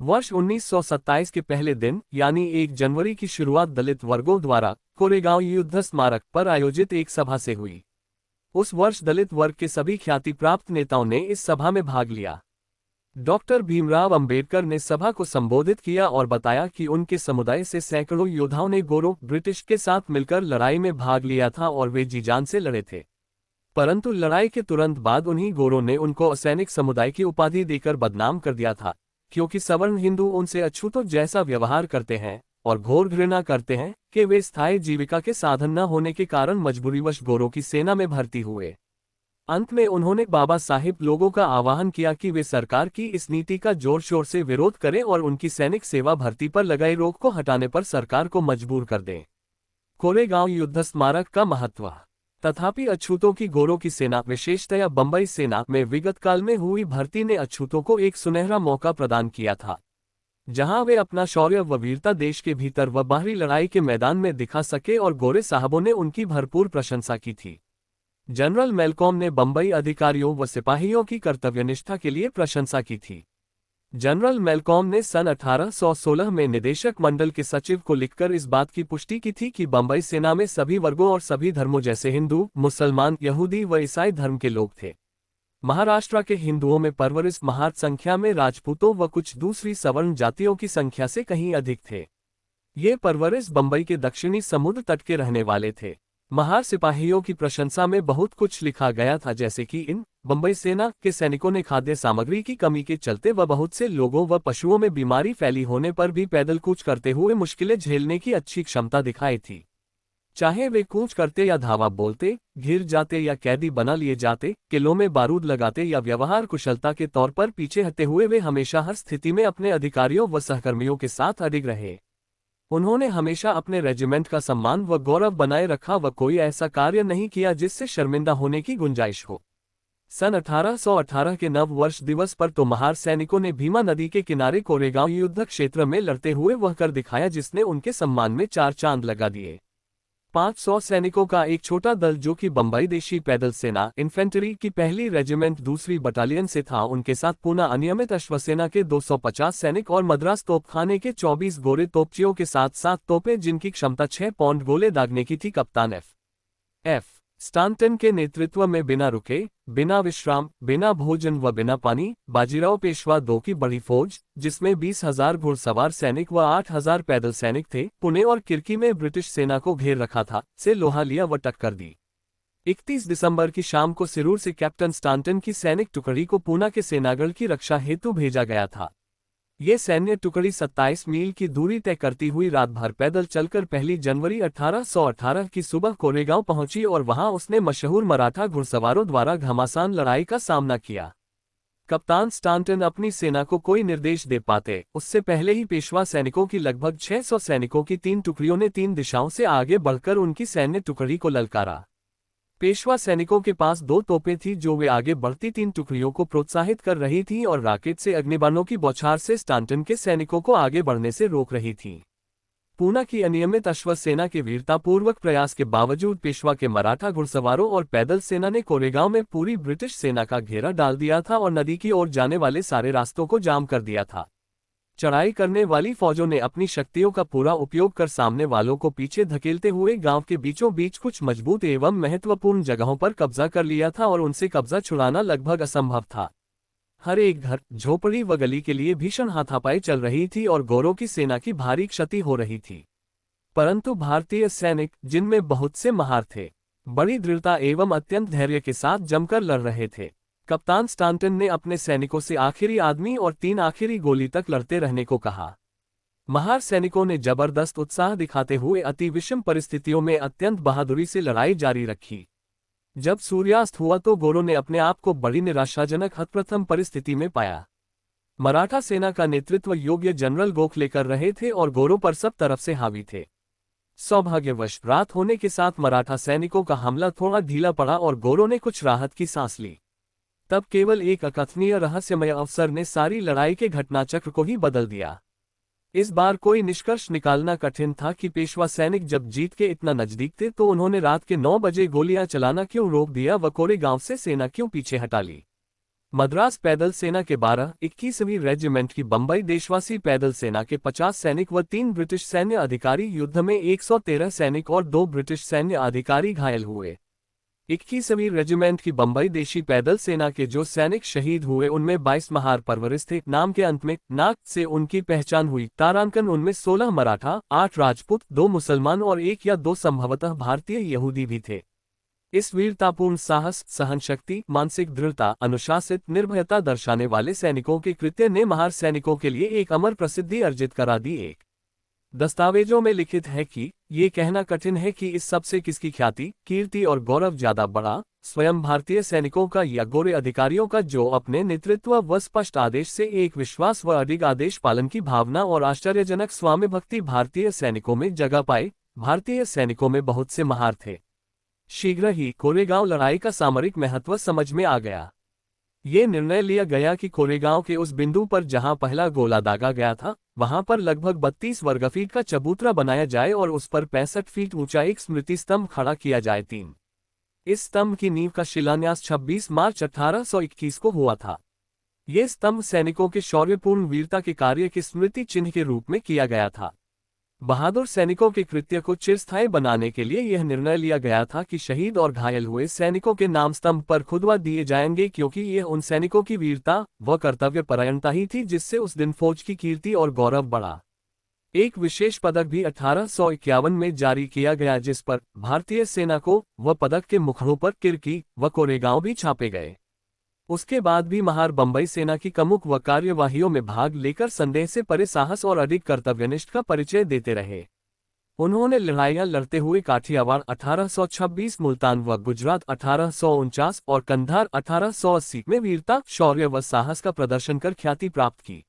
वर्ष 1927 के पहले दिन यानी 1 जनवरी की शुरुआत दलित वर्गों द्वारा कोरेगांव युद्ध स्मारक पर आयोजित एक सभा से हुई। उस वर्ष दलित वर्ग के सभी ख्याति प्राप्त नेताओं ने इस सभा में भाग लिया। डॉक्टर भीमराव अंबेडकर ने सभा को संबोधित किया और बताया कि उनके समुदाय से सैकड़ों योद्धाओं ने गोरों ब्रिटिश के साथ मिलकर लड़ाई में भाग लिया था और वे जी जान से लड़े थे। परंतु लड़ाई के तुरंत बाद उन्हीं गोरों ने उनको असैनिक समुदाय की उपाधि देकर बदनाम कर दिया था, क्योंकि सवर्ण हिंदू उनसे अछूतों जैसा व्यवहार करते हैं और घोर घृणा करते हैं कि वे स्थायी जीविका के साधन न होने के कारण मजबूरीवश गोरों की सेना में भर्ती हुए। अंत में उन्होंने बाबा साहिब लोगों का आह्वान किया कि वे सरकार की इस नीति का जोर शोर से विरोध करें और उनकी सैनिक सेवा भर्ती पर लगाई रोक को हटाने पर सरकार को मजबूर कर दें। कोरेगांव युद्ध स्मारक का महत्व। तथापि अछूतों की गोरों की सेना, विशेषतया बंबई सेना में विगत काल में हुई भर्ती ने अछूतों को एक सुनहरा मौका प्रदान किया था, जहां वे अपना शौर्य व वीरता देश के भीतर व बाहरी लड़ाई के मैदान में दिखा सके और गोरे साहबों ने उनकी भरपूर प्रशंसा की थी। जनरल मैलकॉम ने बंबई अधिकारियों व सिपाहियों की कर्तव्यनिष्ठा के लिए प्रशंसा की थी। जनरल मैलकॉम ने सन 1816 में निदेशक मंडल के सचिव को लिखकर इस बात की पुष्टि की थी कि बंबई सेना में सभी वर्गों और सभी धर्मों जैसे हिंदू, मुसलमान, यहूदी व ईसाई धर्म के लोग थे। महाराष्ट्र के हिंदुओं में परवरिश महार संख्या में राजपूतों व कुछ दूसरी सवर्ण जातियों की संख्या से कहीं अधिक थे। ये परवरिश बंबई के दक्षिणी समुद्र तट के रहने वाले थे। महार सिपाहियों की प्रशंसा में बहुत कुछ लिखा गया था, जैसे कि इन बंबई सेना के सैनिकों ने खाद्य सामग्री की कमी के चलते व बहुत से लोगों व पशुओं में बीमारी फैली होने पर भी पैदल कूच करते हुए मुश्किलें झेलने की अच्छी क्षमता दिखाई थी। चाहे वे कूच करते या धावा बोलते, घिर जाते या कैदी बना लिए जाते, किलों में बारूद लगाते या व्यवहार कुशलता के तौर पर पीछे हटे हुए, वे हमेशा हर स्थिति में अपने अधिकारियों व सहकर्मियों के साथ अडिग रहे। उन्होंने हमेशा अपने रेजिमेंट का सम्मान व गौरव बनाए रखा व कोई ऐसा कार्य नहीं किया जिससे शर्मिंदा होने की गुंजाइश हो। सन 1818 के नव वर्ष दिवस पर तो महार सैनिकों ने भीमा नदी के किनारे कोरेगांव युद्ध क्षेत्र में लड़ते हुए वह कर दिखाया जिसने उनके सम्मान में 4 चांद लगा दिए। 500 सैनिकों का एक छोटा दल, जो कि बंबई देशी पैदल सेना इन्फेंट्री की पहली रेजिमेंट दूसरी बटालियन से था, उनके साथ पूना अनियमित अश्वसेना के 250 सैनिक और मद्रास तोपखाने के 24 गोरे तोपचियों के साथ 7 तोपें, जिनकी क्षमता 6 पाउंड गोले दागने की थी, कप्तान एफ स्टांटन के नेतृत्व में बिना रुके, बिना विश्राम, बिना भोजन व बिना पानी बाजीराव पेशवा II की बड़ी फौज, जिसमें 20,000 घुड़सवार सैनिक व 8,000 पैदल सैनिक थे, पुणे और किर्की में ब्रिटिश सेना को घेर रखा था, से लोहा लिया व टक्कर दी। 31 दिसंबर की शाम को सिरूर से कैप्टन स्टांटन की सैनिक टुकड़ी को पूना के सेनागढ़ की रक्षा हेतु भेजा गया था। ये सैन्य टुकड़ी 27 मील की दूरी तय करती हुई रात भर पैदल चलकर 1 जनवरी 1818 की सुबह कोरेगांव पहुंची और वहां उसने मशहूर मराठा घुड़सवारों द्वारा घमासान लड़ाई का सामना किया। कप्तान स्टांटन अपनी सेना को कोई निर्देश दे पाते उससे पहले ही पेशवा सैनिकों की लगभग 600 सैनिकों की 3 टुकड़ियों ने 3 दिशाओं से आगे बढ़कर उनकी सैन्य टुकड़ी को ललकारा। पेशवा सैनिकों के पास 2 तोपें थी, जो वे आगे बढ़ती 3 टुकड़ियों को प्रोत्साहित कर रही थीं और रॉकेट से अग्निबाणों की बौछार से स्टांटन के सैनिकों को आगे बढ़ने से रोक रही थीं। पूना की अनियमित अश्व सेना के वीरतापूर्वक प्रयास के बावजूद पेशवा के मराठा घुड़सवारों और पैदल सेना ने कोरेगांव में पूरी ब्रिटिश सेना का घेरा डाल दिया था और नदी की ओर जाने वाले सारे रास्तों को जाम कर दिया था। चढ़ाई करने वाली फौजों ने अपनी शक्तियों का पूरा उपयोग कर सामने वालों को पीछे धकेलते हुए गांव के बीचों बीच कुछ मजबूत एवं महत्वपूर्ण जगहों पर कब्जा कर लिया था और उनसे कब्जा छुड़ाना लगभग असंभव था। हर एक घर, झोपड़ी व गली के लिए भीषण हाथापाई चल रही थी और गोरों की सेना की भारी क्षति हो रही थी। परंतु भारतीय सैनिक, जिनमें बहुत से महार थे, बड़ी दृढ़ता एवं अत्यंत धैर्य के साथ जमकर लड़ रहे थे। कप्तान स्टांटन ने अपने सैनिकों से आखिरी आदमी और 3 आखिरी गोली तक लड़ते रहने को कहा। महार सैनिकों ने जबरदस्त उत्साह दिखाते हुए अति विषम परिस्थितियों में अत्यंत बहादुरी से लड़ाई जारी रखी। जब सूर्यास्त हुआ तो गोरों ने अपने आप को बड़ी निराशाजनक हतप्रथम परिस्थिति में पाया। मराठा सेना का नेतृत्व योग्य जनरल गोखले कर रहे थे और गोरों पर सब तरफ से हावी थे। सौभाग्यवश रात होने के साथ मराठा सैनिकों का हमला थोड़ा ढीला पड़ा और गोरों ने कुछ राहत की सांस ली। तब केवल एक अकथनीय रहस्यमय अवसर ने सारी लड़ाई के घटनाचक्र को ही बदल दिया। इस बार कोई निष्कर्ष निकालना कठिन था कि पेशवा सैनिक जब जीत के इतना नजदीक थे तो उन्होंने रात के 9 बजे गोलियां चलाना क्यों रोक दिया व कोरेगांव से सेना क्यों पीछे हटा ली। मद्रास पैदल सेना के 21वीं रेजिमेंट की बंबई देशवासी पैदल सेना के 50 सैनिक व 3 ब्रिटिश सैन्य अधिकारी युद्ध में 113 सैनिक और 2 ब्रिटिश सैन्य अधिकारी घायल हुए। 21वीं रेजिमेंट की बंबई देशी पैदल सेना के जो सैनिक शहीद हुए उनमें 22 महार परवरिश थे। नाम के अंत में नाग से उनकी पहचान हुई। तारांकन उनमें 16 मराठा, 8 राजपूत, 2 मुसलमान और 1 या 2 संभवतः भारतीय यहूदी भी थे। इस वीरतापूर्ण साहस, सहनशक्ति, मानसिक दृढ़ता, अनुशासित निर्भयता दर्शाने वाले सैनिकों के कृत्य ने महार सैनिकों के लिए एक अमर प्रसिद्धि अर्जित करा दी। एक दस्तावेजों में लिखित है कि ये कहना कठिन है कि इस सबसे किसकी ख्याति, कीर्ति और गौरव ज्यादा बड़ा, स्वयं भारतीय सैनिकों का या गोरे अधिकारियों का, जो अपने नेतृत्व व स्पष्ट आदेश से एक विश्वास व अडिग आदेश पालन की भावना और आश्चर्यजनक स्वामी भक्ति भारतीय सैनिकों में जगह पाए। भारतीय सैनिकों में बहुत से महार थे। शीघ्र ही कोरेगांव लड़ाई का सामरिक महत्व समझ में आ गया। ये निर्णय लिया गया कि कोरेगांव के उस बिंदु पर जहां पहला गोला दागा गया था, वहां पर लगभग 32 वर्गफीट का चबूतरा बनाया जाए और उस पर 65 फीट ऊंचा एक स्मृति स्तंभ खड़ा किया जाए। 3 इस स्तंभ की नींव का शिलान्यास 26 मार्च 1821 को हुआ था। ये स्तंभ सैनिकों के शौर्यपूर्ण वीरता के कार्य के स्मृति चिन्ह के रूप में किया गया था। बहादुर सैनिकों के कृत्य को चिरस्थायी बनाने के लिए यह निर्णय लिया गया था कि शहीद और घायल हुए सैनिकों के नाम स्तंभ पर खुदवा दिए जाएंगे, क्योंकि यह उन सैनिकों की वीरता व कर्तव्यपरायणता ही थी जिससे उस दिन फौज की कीर्ति और गौरव बढ़ा। एक विशेष पदक भी 1851 में जारी किया गया, जिस पर भारतीय सेना को व पदक के मुखड़ों पर किरकी व कोरेगांव भी छापे गए। उसके बाद भी महार बंबई सेना की कमुक व कार्यवाहियों में भाग लेकर संदेह से परे साहस और अधिक कर्तव्यनिष्ठ का परिचय देते रहे। उन्होंने लड़ाइयां लड़ते हुए काठियावाड़ 1826, मुल्तान व गुजरात 1849 और कंधार 1880 में वीरता, शौर्य व साहस का प्रदर्शन कर ख्याति प्राप्त की।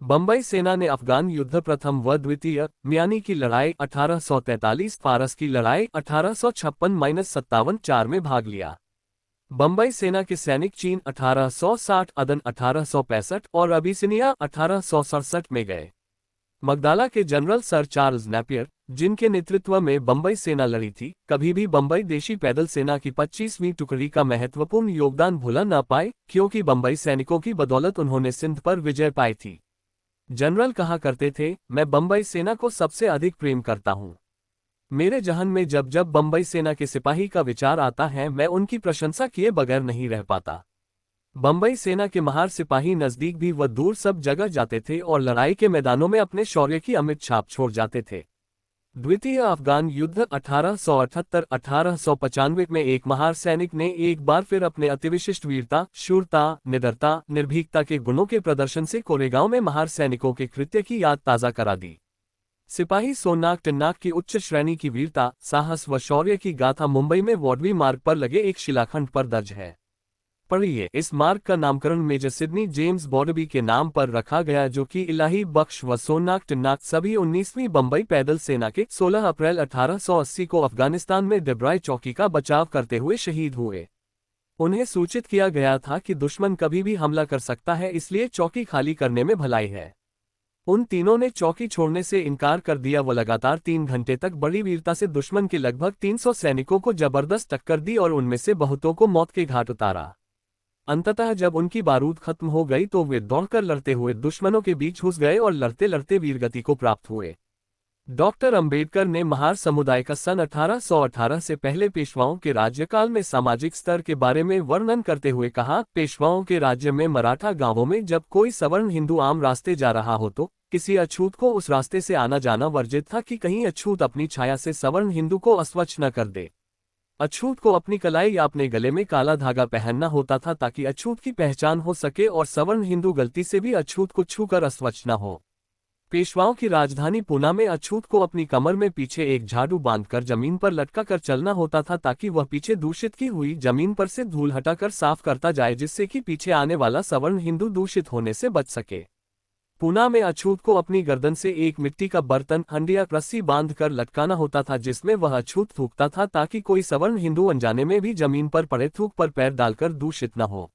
बंबई सेना ने अफगान युद्ध प्रथम व द्वितीय, मियानी की लड़ाई 1843, फारस की लड़ाई 1856-57 4 में भाग लिया। बंबई सेना के सैनिक चीन 1860, अदन 1865 और अबिसिनिया 1867 में गए। मगदाला के जनरल सर चार्ल्स नेपियर, जिनके नेतृत्व में बंबई सेना लड़ी थी, कभी भी बंबई देशी पैदल सेना की 25वीं टुकड़ी का महत्वपूर्ण योगदान भुला न पाए, क्योंकि बंबई सैनिकों की बदौलत उन्होंने सिंध पर विजय पाई थी। जनरल कहा करते थे, मैं बंबई सेना को सबसे अधिक प्रेम करता हूं। मेरे जहन में जब जब बंबई सेना के सिपाही का विचार आता है, मैं उनकी प्रशंसा किए बगैर नहीं रह पाता। बंबई सेना के महार सिपाही नजदीक भी व दूर सब जगह जाते थे और लड़ाई के मैदानों में अपने शौर्य की अमिट छाप छोड़ जाते थे। द्वितीय अफगान युद्ध 1878-1895 में एक महार सैनिक ने एक बार फिर अपने अतिविशिष्ट वीरता, शूरता, निडरता, निर्भीकता के गुणों के प्रदर्शन से कोरेगांव में महार सैनिकों के कृत्य की याद ताज़ा करा दी। सिपाही सोमनाथ टिन्नाक की उच्च श्रेणी की वीरता, साहस व शौर्य की गाथा मुंबई में वॉडवी मार्ग पर लगे एक शिलाखंड पर दर्ज है। पढ़िए। इस मार्ग का नामकरण मेजर सिडनी जेम्स बॉडबी के नाम पर रखा गया, जो कि इलाही बख्श व सोमनाथ टिन्नाक सभी 19वीं बंबई पैदल सेना के 16 अप्रैल 1880 को अफगानिस्तान में डेब्राई चौकी का बचाव करते हुए शहीद हुए। उन्हें सूचित किया गया था कि दुश्मन कभी भी हमला कर सकता है, इसलिए चौकी खाली करने में भलाई है। उन तीनों ने चौकी छोड़ने से इनकार कर दिया व लगातार 3 घंटे तक बड़ी वीरता से दुश्मन के लगभग 300 सैनिकों को जबरदस्त टक्कर दी और उनमें से बहुतों को मौत के घाट उतारा। अंततः जब उनकी बारूद खत्म हो गई तो वे दौड़कर लड़ते हुए दुश्मनों के बीच घुस गए और लड़ते लड़ते वीरगति को प्राप्त हुए। डॉक्टर अंबेडकर ने महार समुदाय का सन 1818 से पहले पेशवाओं के राज्यकाल में सामाजिक स्तर के बारे में वर्णन करते हुए कहा, पेशवाओं के राज्य में मराठा गांवों में जब कोई सवर्ण हिंदू आम रास्ते जा रहा हो तो किसी अछूत को उस रास्ते से आना जाना वर्जित था कि कहीं अछूत अपनी छाया से सवर्ण हिंदू को अस्वच्छ न कर दे। अछूत को अपनी कलाई या अपने गले में काला धागा पहनना होता था ताकि अछूत की पहचान हो सके और सवर्ण हिंदू गलती से भी अछूत को छूकर अस्वच्छ न हो। पेशवाओं की राजधानी पूना में अछूत को अपनी कमर में पीछे एक झाड़ू बांधकर जमीन पर लटका कर चलना होता था ताकि वह पीछे दूषित की हुई जमीन पर से धूल हटाकर साफ करता जाए, जिससे कि पीछे आने वाला सवर्ण हिंदू दूषित होने से बच सके। पूना में अछूत को अपनी गर्दन से एक मिट्टी का बर्तन, हंडी या रस्सी बांधकर लटकाना होता था, जिसमें वह अछूत थूकता था ताकि कोई सवर्ण हिंदू अनजाने में भी जमीन पर पड़े थूक पर पैर डालकर दूषित न हो।